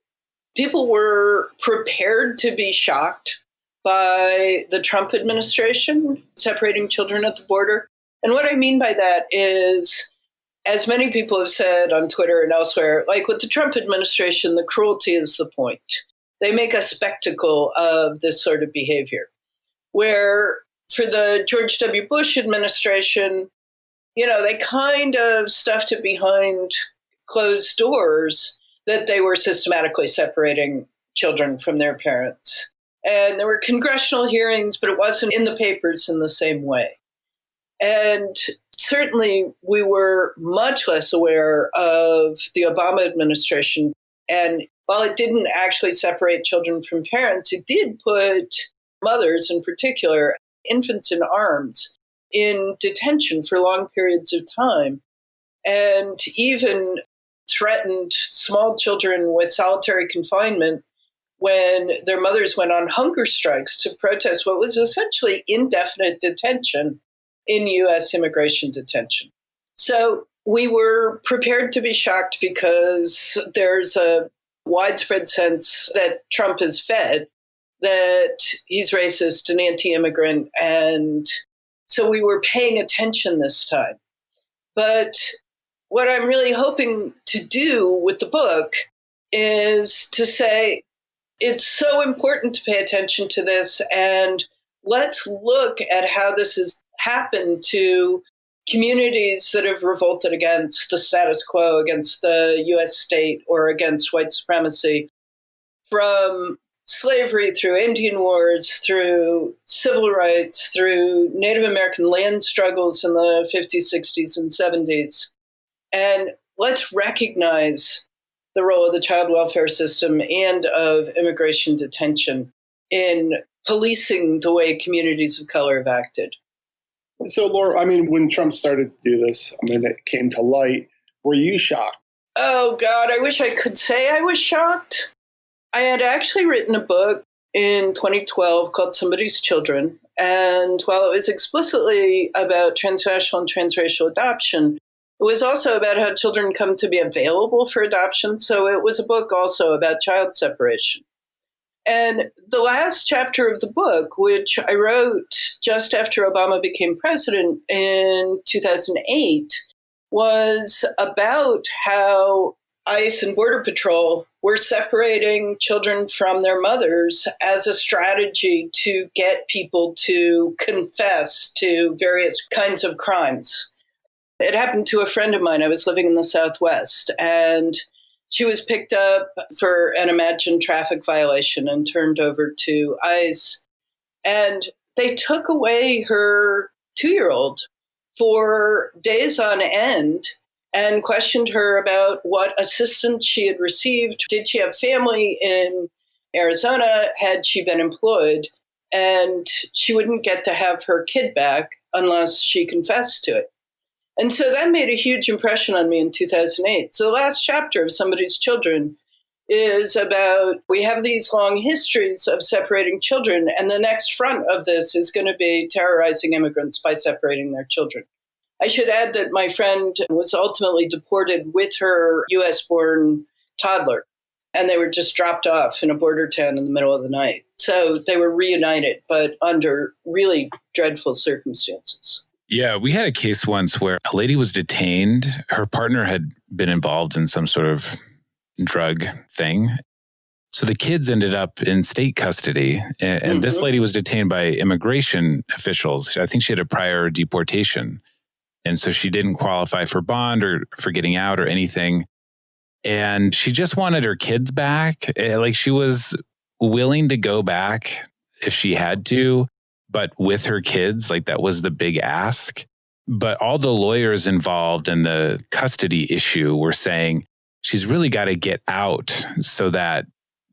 people were prepared to be shocked by the Trump administration separating children at the border. And what I mean by that is, as many people have said on Twitter and elsewhere, like with the Trump administration, the cruelty is the point. They make a spectacle of this sort of behavior. Where for the George W. Bush administration, they kind of stuffed it behind closed doors that they were systematically separating children from their parents. And there were congressional hearings, but it wasn't in the papers in the same way. And certainly we were much less aware of the Obama administration. And while it didn't actually separate children from parents, it did put mothers, in particular, infants in arms, in detention for long periods of time. and even threatened small children with solitary confinement when their mothers went on hunger strikes to protest what was essentially indefinite detention in U.S. immigration detention. So we were prepared to be shocked because there's a widespread sense that Trump is fed, that he's racist and anti-immigrant. And so we were paying attention this time. But what I'm really hoping to do with the book is to say, it's so important to pay attention to this, and let's look at how this has happened to communities that have revolted against the status quo, against the U.S. state, or against white supremacy, from slavery through Indian wars, through civil rights, through Native American land struggles in the 50s, 60s, and 70s. And let's recognize the role of the child welfare system and of immigration detention in policing the way communities of color have acted. So, Laura, when Trump started to do this, it came to light. Were you shocked? Oh, God, I wish I could say I was shocked. I had actually written a book in 2012 called Somebody's Children. And while it was explicitly about transnational and transracial adoption, it was also about how children come to be available for adoption. So it was a book also about child separation. And the last chapter of the book, which I wrote just after Obama became president in 2008, was about how ICE and Border Patrol were separating children from their mothers as a strategy to get people to confess to various kinds of crimes. It happened to a friend of mine. I was living in the Southwest, and she was picked up for an imagined traffic violation and turned over to ICE. And they took away her 2-year-old for days on end and questioned her about what assistance she had received. Did she have family in Arizona? Had she been employed? And she wouldn't get to have her kid back unless she confessed to it. And so that made a huge impression on me in 2008. So the last chapter of Somebody's Children is about, we have these long histories of separating children, and the next front of this is going to be terrorizing immigrants by separating their children. I should add that my friend was ultimately deported with her U.S.-born toddler, and they were just dropped off in a border town in the middle of the night. So they were reunited, but under really dreadful circumstances. Yeah, we had a case once where a lady was detained. Her partner had been involved in some sort of drug thing. So the kids ended up in state custody. And this lady was detained by immigration officials. I think she had a prior deportation. And so she didn't qualify for bond or for getting out or anything. And she just wanted her kids back. Like, she was willing to go back if she had to, but with her kids, like, that was the big ask. But all the lawyers involved in the custody issue were saying she's really got to get out so that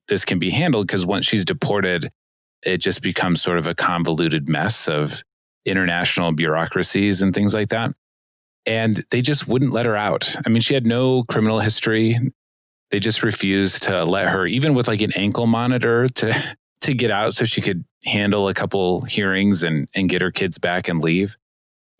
this can be handled, because once she's deported, it just becomes sort of a convoluted mess of international bureaucracies and things like that. And they just wouldn't let her out. I mean, she had no criminal history. They just refused to let her, even with like an ankle monitor, to get out so she could handle a couple hearings and get her kids back and leave.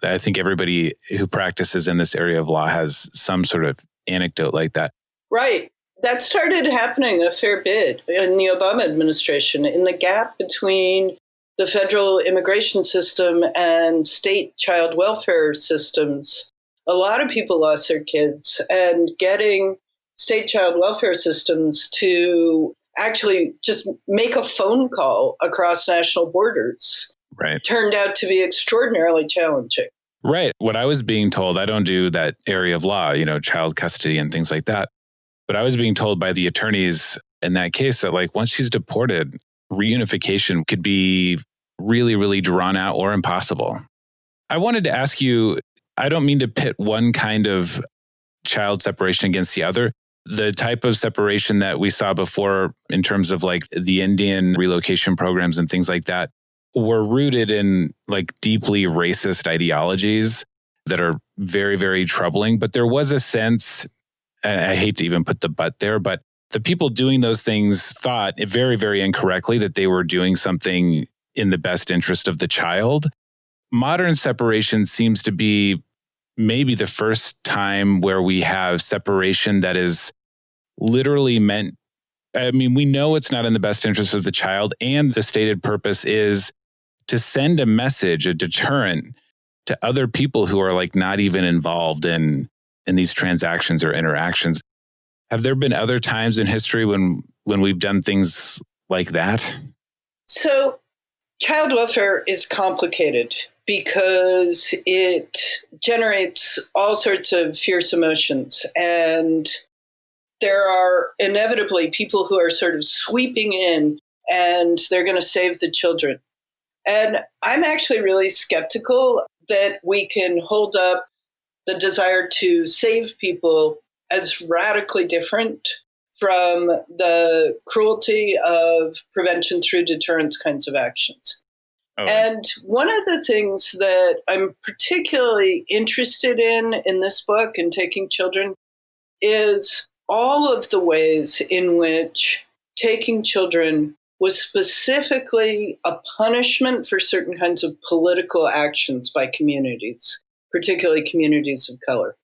I think everybody who practices in this area of law has some sort of anecdote like that. Right. That started happening a fair bit in the Obama administration, in the gap between the federal immigration system and state child welfare systems. A lot of people lost their kids, and getting state child welfare systems to actually just make a phone call across national borders turned out to be extraordinarily challenging. Right. What I was being told, I don't do that area of law, child custody and things like that. But I was being told by the attorneys in that case that, like, once she's deported, reunification could be really, really drawn out or impossible. I wanted to ask you, I don't mean to pit one kind of child separation against the other. The type of separation that we saw before in terms of like the Indian relocation programs and things like that were rooted in like deeply racist ideologies that are very, very troubling. But there was a sense, and I hate to even put the but there, but the people doing those things thought very, very incorrectly that they were doing something in the best interest of the child. Modern separation seems to be maybe the first time where we have separation that is literally meant. I mean, we know it's not in the best interest of the child, and the stated purpose is to send a message, a deterrent to other people who are like not even involved in these transactions or interactions. Have there been other times in history when we've done things like that? So child welfare is complicated because it generates all sorts of fierce emotions. And there are inevitably people who are sort of sweeping in and they're going to save the children. And I'm actually really skeptical that we can hold up the desire to save people as radically different from the cruelty of prevention through deterrence kinds of actions. Oh. And one of the things that I'm particularly interested in this book, in Taking Children, is all of the ways in which taking children was specifically a punishment for certain kinds of political actions by communities, particularly communities of color.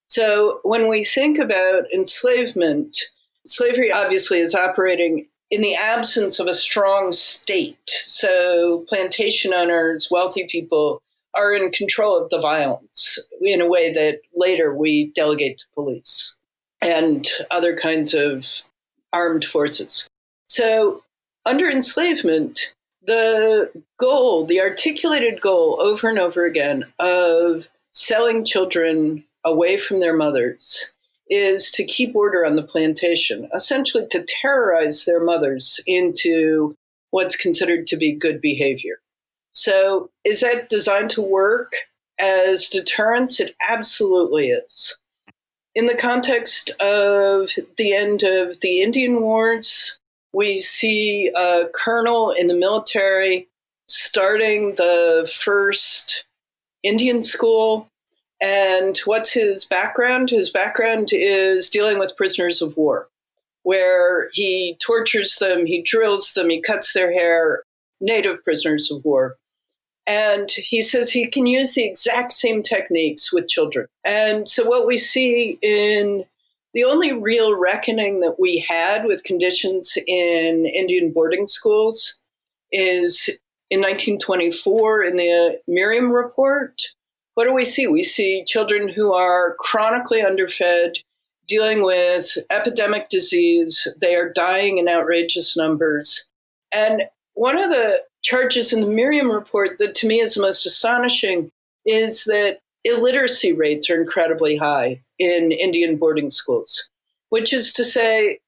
So when we think about enslavement, slavery obviously is operating in the absence of a strong state. So plantation owners, wealthy people, are in control of the violence in a way that later we delegate to police and other kinds of armed forces. So under enslavement, the goal, the articulated goal over and over again of selling children away from their mothers is to keep order on the plantation, essentially to terrorize their mothers into what's considered to be good behavior. So is that designed to work as deterrence? It absolutely is. In the context of the end of the Indian Wars, we see a colonel in the military starting the first Indian school. And what's his background? His background is dealing with prisoners of war, where he tortures them, he drills them, he cuts their hair, native prisoners of war. And he says he can use the exact same techniques with children. And so what we see in the only real reckoning that we had with conditions in Indian boarding schools is in 1924 in the Merriam Report. What do we see? We see children who are chronically underfed, dealing with epidemic disease. They are dying in outrageous numbers. And one of the charges in the Merriam Report that to me is the most astonishing is that illiteracy rates are incredibly high in Indian boarding schools, which is to say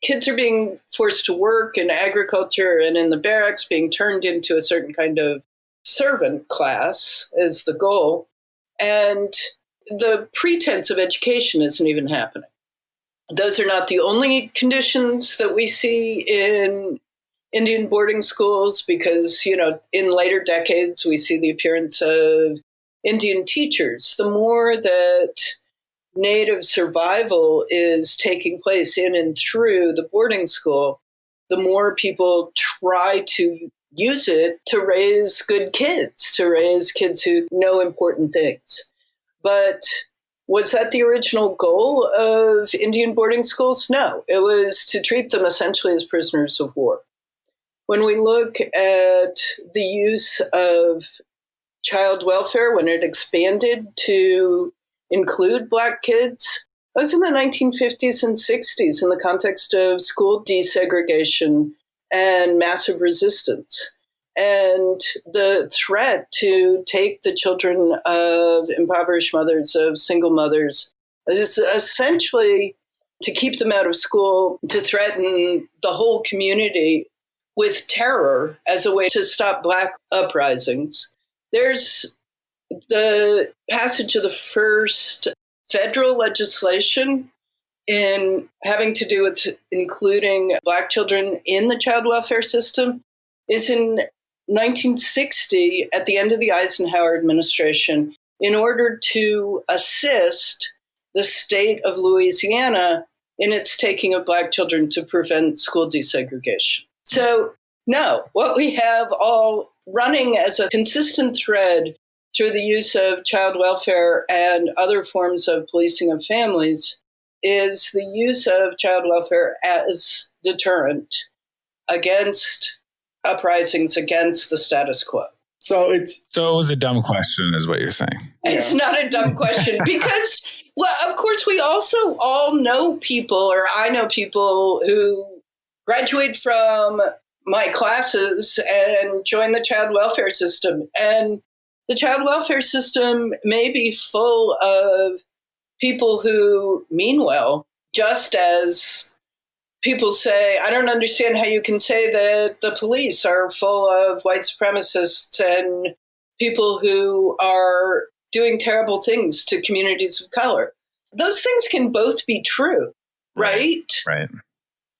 kids are being forced to work in agriculture and in the barracks, being turned into a certain kind of servant class is the goal. And the pretense of education isn't even happening. Those are not the only conditions that we see in Indian boarding schools because, in later decades, we see the appearance of Indian teachers. The more that native survival is taking place in and through the boarding school, the more people try to use it to raise good kids, to raise kids who know important things. But was that the original goal of Indian boarding schools? No, it was to treat them essentially as prisoners of war. When we look at the use of child welfare, when it expanded to include Black kids, that was in the 1950s and 60s in the context of school desegregation and massive resistance. And the threat to take the children of impoverished mothers, of single mothers, is essentially to keep them out of school, to threaten the whole community with terror as a way to stop Black uprisings. There's the passage of the first federal legislation in having to do with including Black children in the child welfare system is in 1960 at the end of the Eisenhower administration. in order to assist the state of Louisiana in its taking of Black children to prevent school desegregation. So, no, what we have all running as a consistent thread through the use of child welfare and other forms of policing of families is the use of child welfare as deterrent against uprisings, against the status quo. So it was a dumb question, is what you're saying. It's not a dumb question because, well, of course, we also all know people, or I know people who graduate from my classes and join the child welfare system. And the child welfare system may be full of people who mean well, just as people say, I don't understand how you can say that the police are full of white supremacists and people who are doing terrible things to communities of color. Those things can both be true, right? Right.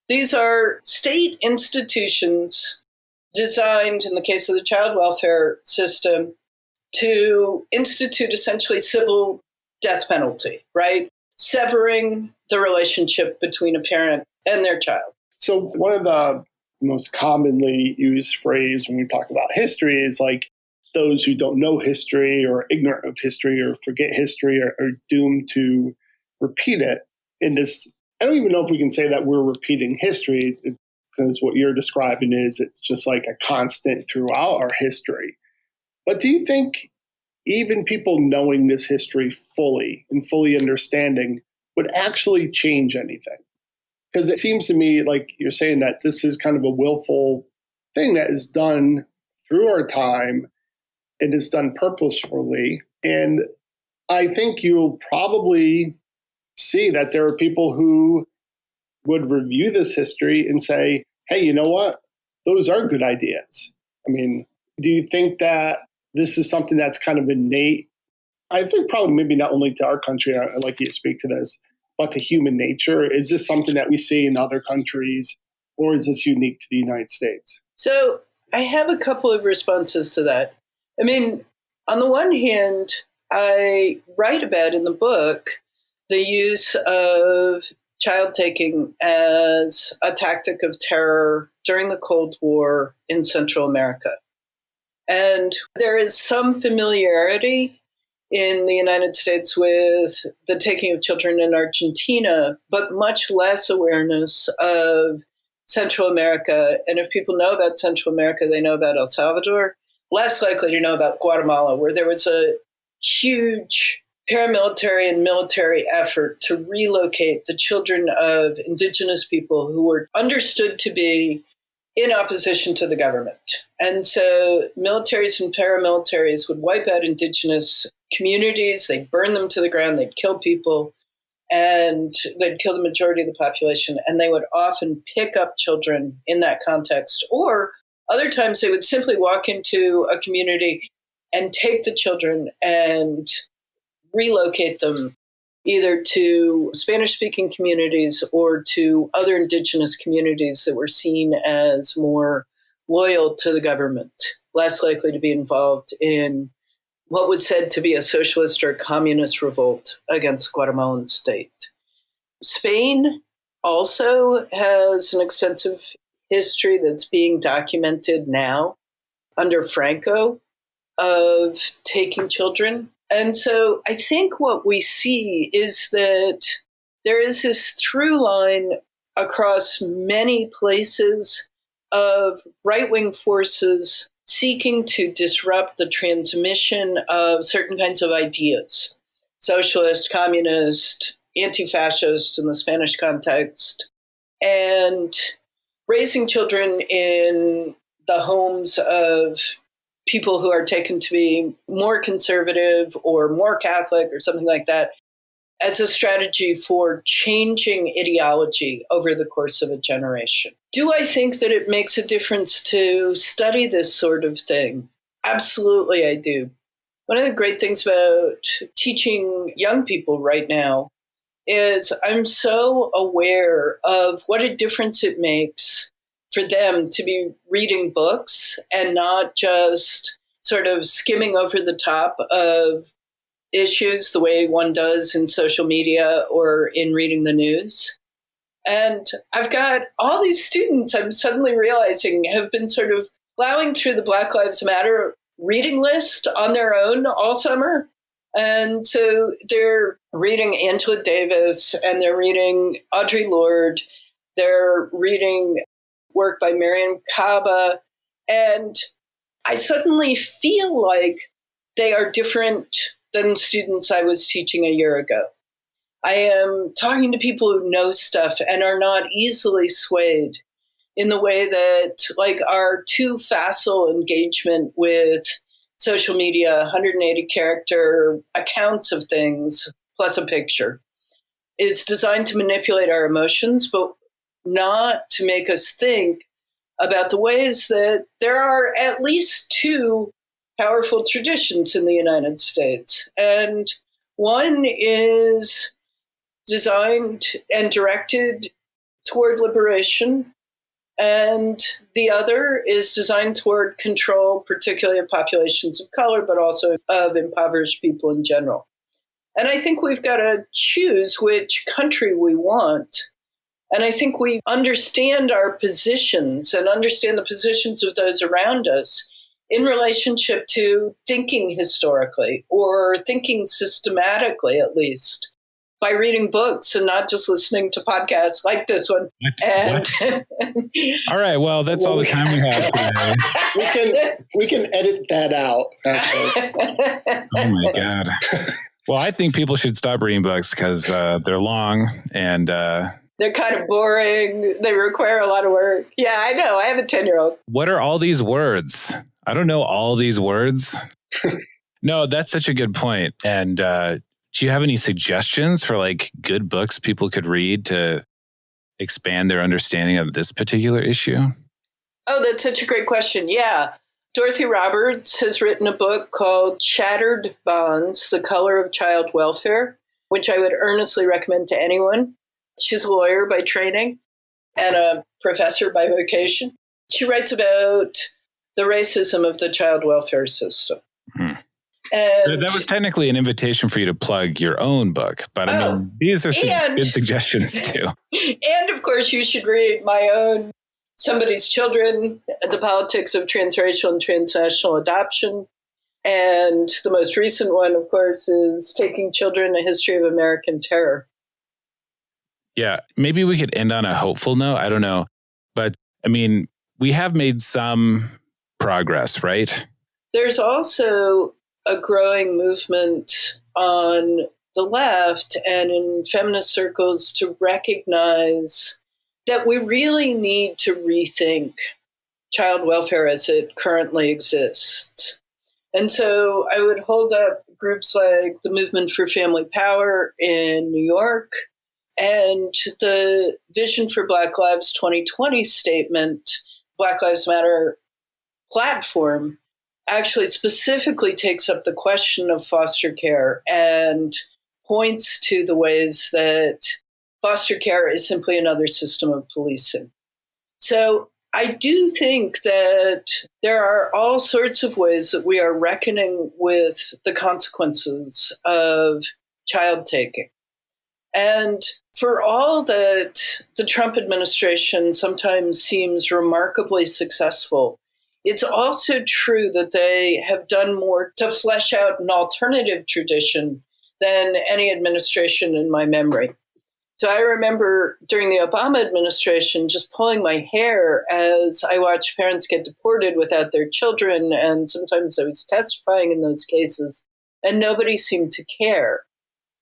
These are state institutions designed, in the case of the child welfare system, to institute essentially civil death penalty, right? Severing the relationship between a parent and their child. So one of the most commonly used phrase when we talk about history is like those who don't know history or ignorant of history or forget history are doomed to repeat it. In this, I don't even know if we can say that we're repeating history, because what you're describing is it's just like a constant throughout our history. But do you think even people knowing this history fully and fully understanding would actually change anything? Because it seems to me like you're saying that this is kind of a willful thing that is done through our time and is done purposefully. And I think you'll probably see that there are people who would review this history and say, hey, you know what? Those are good ideas. I mean, do you think that this is something that's kind of innate? I think probably maybe not only to our country, I'd like you to speak to this, but to human nature. Is this something that we see in other countries, or is this unique to the United States? So I have a couple of responses to that. I mean, on the one hand, I write about in the book the use of child taking as a tactic of terror during the Cold War in Central America. And there is some familiarity in the United States with the taking of children in Argentina, but much less awareness of Central America. And if people know about Central America, they know about El Salvador, less likely to know about Guatemala, where there was a huge paramilitary and military effort to relocate the children of indigenous people who were understood to be in opposition to the government. And so militaries and paramilitaries would wipe out indigenous communities, they'd burn them to the ground, they'd kill people, and they'd kill the majority of the population. And they would often pick up children in that context. Or other times they would simply walk into a community and take the children and relocate them either to Spanish-speaking communities or to other indigenous communities that were seen as more loyal to the government, less likely to be involved in what was said to be a socialist or communist revolt against the Guatemalan state. Spain also has an extensive history that's being documented now under Franco of taking children. And so I think what we see is that there is this through line across many places of right-wing forces seeking to disrupt the transmission of certain kinds of ideas, socialist, communist, anti-fascist in the Spanish context, and raising children in the homes of people who are taken to be more conservative or more Catholic or something like that as a strategy for changing ideology over the course of a generation. Do I think that it makes a difference to study this sort of thing? Absolutely, I do. One of the great things about teaching young people right now is I'm so aware of what a difference it makes for them to be reading books and not just sort of skimming over the top of issues the way one does in social media or in reading the news. And I've got all these students I'm suddenly realizing have been sort of plowing through the Black Lives Matter reading list on their own all summer. And so they're reading Angela Davis and they're reading Audre Lorde. They're reading work by Mariame Kaba. And I suddenly feel like they are different than students I was teaching a year ago. I am talking to people who know stuff and are not easily swayed in the way that, like, our too facile engagement with social media, 180 character accounts of things, plus a picture, is designed to manipulate our emotions, but not to make us think about the ways that there are at least two powerful traditions in the United States. And one is designed and directed toward liberation, and the other is designed toward control, particularly of populations of color, but also of impoverished people in general. And I think we've got to choose which country we want. And I think we understand our positions and understand the positions of those around us in relationship to thinking historically or thinking systematically, at least, by reading books and not just listening to podcasts like this one. What? All right. Well, that's all the time we have today. We can edit that out. Oh my God. Well, I think people should stop reading books because they're long and they're kind of boring. They require a lot of work. Yeah, I know. I have a 10-year-old. What are all these words? I don't know all these words. No, that's such a good point. And do you have any suggestions for like good books people could read to expand their understanding of this particular issue? Oh, that's such a great question. Yeah. Dorothy Roberts has written a book called Shattered Bonds, The Color of Child Welfare, which I would earnestly recommend to anyone. She's a lawyer by training and a professor by vocation. She writes about the racism of the child welfare system. And that was technically an invitation for you to plug your own book, but I mean, these are some good suggestions too. And of course, you should read my own Somebody's Children, The Politics of Transracial and Transnational Adoption. And the most recent one, of course, is Taking Children, A History of American Terror. Yeah, maybe we could end on a hopeful note. I don't know. But I mean, we have made some progress, right? There's also a growing movement on the left and in feminist circles to recognize that we really need to rethink child welfare as it currently exists. And so I would hold up groups like the Movement for Family Power in New York and the Vision for Black Lives 2020 statement, Black Lives Matter platform, actually specifically takes up the question of foster care and points to the ways that foster care is simply another system of policing. So I do think that there are all sorts of ways that we are reckoning with the consequences of child taking. And for all that the Trump administration sometimes seems remarkably successful, it's also true that they have done more to flesh out an alternative tradition than any administration in my memory. So I remember during the Obama administration just pulling my hair as I watched parents get deported without their children, and sometimes I was testifying in those cases, and nobody seemed to care.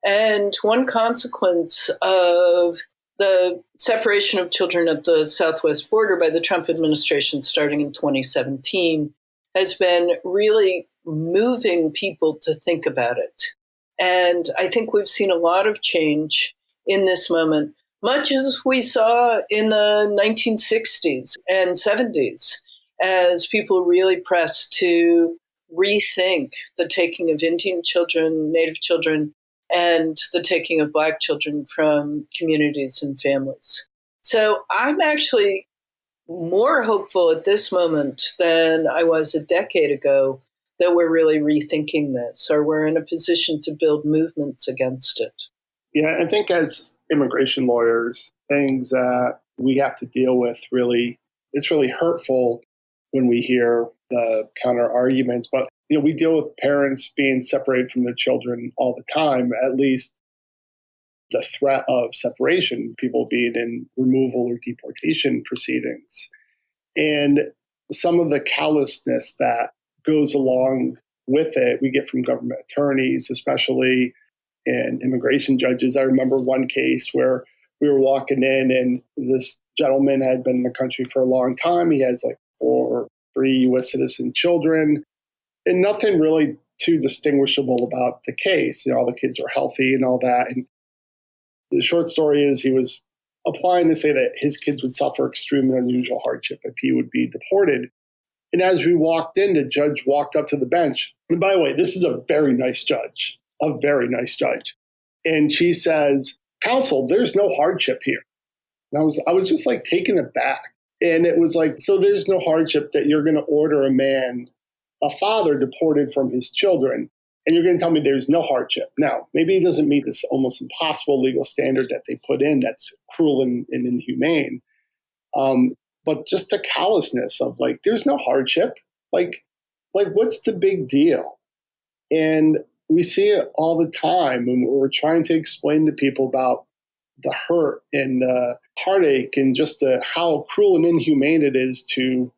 And one consequence of the separation of children at the southwest border by the Trump administration starting in 2017 has been really moving people to think about it. And I think we've seen a lot of change in this moment, much as we saw in the 1960s and 70s, as people really pressed to rethink the taking of Indian children, Native children, and the taking of Black children from communities and families. So I'm actually more hopeful at this moment than I was a decade ago that we're really rethinking this, or we're in a position to build movements against it. Yeah, I think as immigration lawyers, things that we have to deal with it's really hurtful when we hear the counter arguments. But, we deal with parents being separated from their children all the time, at least the threat of separation, people being in removal or deportation proceedings. And some of the callousness that goes along with it, we get from government attorneys, especially and immigration judges. I remember one case where we were walking in and this gentleman had been in the country for a long time. He has like 3 U.S. citizen children and nothing really too distinguishable about the case. All the kids are healthy and all that. And the short story is he was applying to say that his kids would suffer extreme and unusual hardship if he would be deported. And as we walked in, the judge walked up to the bench. And by the way, this is a very nice judge. And she says, "Counsel, there's no hardship here." And I was just like taken aback. And it was like, so there's no hardship that you're going to order a father deported from his children, and you're going to tell me there's no hardship. Now, maybe he doesn't meet this almost impossible legal standard that they put in that's cruel and inhumane. But just the callousness of like, there's no hardship. Like what's the big deal? And we see it all the time when we're trying to explain to people about the hurt and heartache and just how cruel and inhumane it is to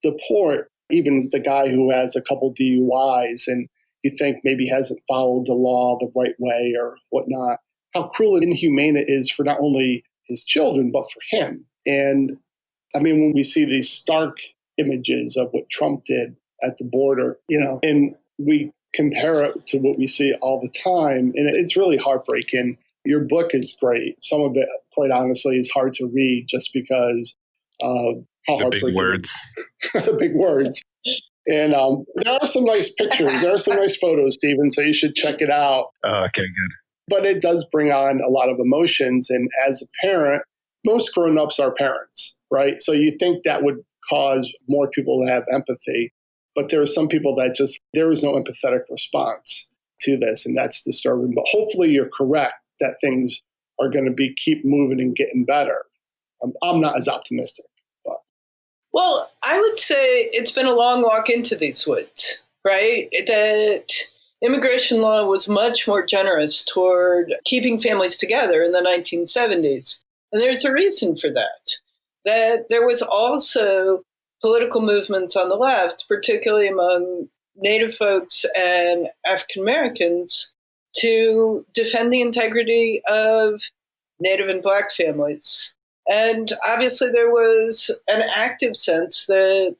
deport even the guy who has a couple DUIs and you think maybe hasn't followed the law the right way or whatnot, how cruel and inhumane it is for not only his children, but for him. And I mean, when we see these stark images of what Trump did at the border, and we compare it to what we see all the time, and it's really heartbreaking. Your book is great. Some of it, quite honestly, is hard to read just because of how heartbreaking. Big words. The big words. And there are some nice pictures. There are some nice photos, Stephen, so you should check it out. Oh, okay, good. But it does bring on a lot of emotions. And as a parent, most grown-ups are parents, right? So you think that would cause more people to have empathy. But there are some people that there is no empathetic response to this, and that's disturbing. But hopefully you're correct that things are going to keep moving and getting better. I'm not as optimistic. Well, I would say it's been a long walk into these woods, right? That immigration law was much more generous toward keeping families together in the 1970s. And there's a reason for that. That there was also political movements on the left, particularly among Native folks and African Americans, to defend the integrity of Native and Black families. And obviously there was an active sense that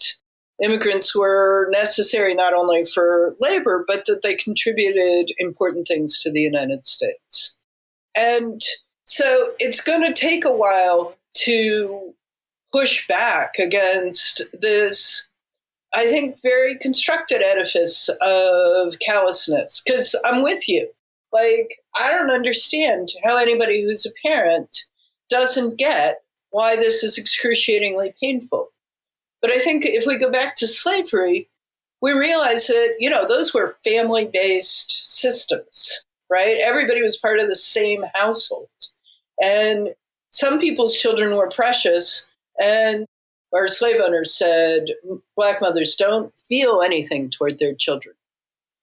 immigrants were necessary not only for labor, but that they contributed important things to the United States. And so it's going to take a while to push back against this, I think, very constructed edifice of callousness. Because I'm with you. Like, I don't understand how anybody who's a parent doesn't get why this is excruciatingly painful. But I think if we go back to slavery, we realize that, those were family-based systems, right? Everybody was part of the same household. And some people's children were precious, and our slave owners said, Black mothers don't feel anything toward their children.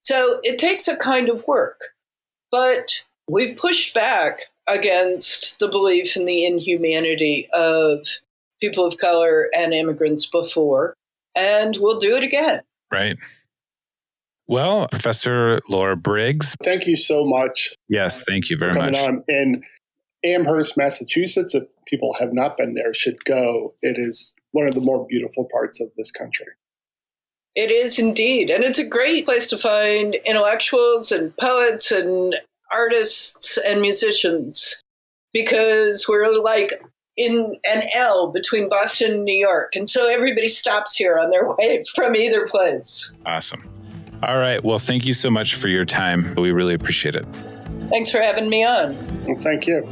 So it takes a kind of work. But we've pushed back against the belief in the inhumanity of people of color and immigrants before, and we'll do it again. Right. Well, Professor Laura Briggs. Thank you so much. Yes, thank you very much. On. And Amherst, Massachusetts, if people have not been there, should go. It is one of the more beautiful parts of this country. It is indeed. And it's a great place to find intellectuals and poets and artists and musicians, because we're like in an L between Boston and New York. And so everybody stops here on their way from either place. Awesome. All right. Well, thank you so much for your time. We really appreciate it. Thanks for having me on. Well, thank you.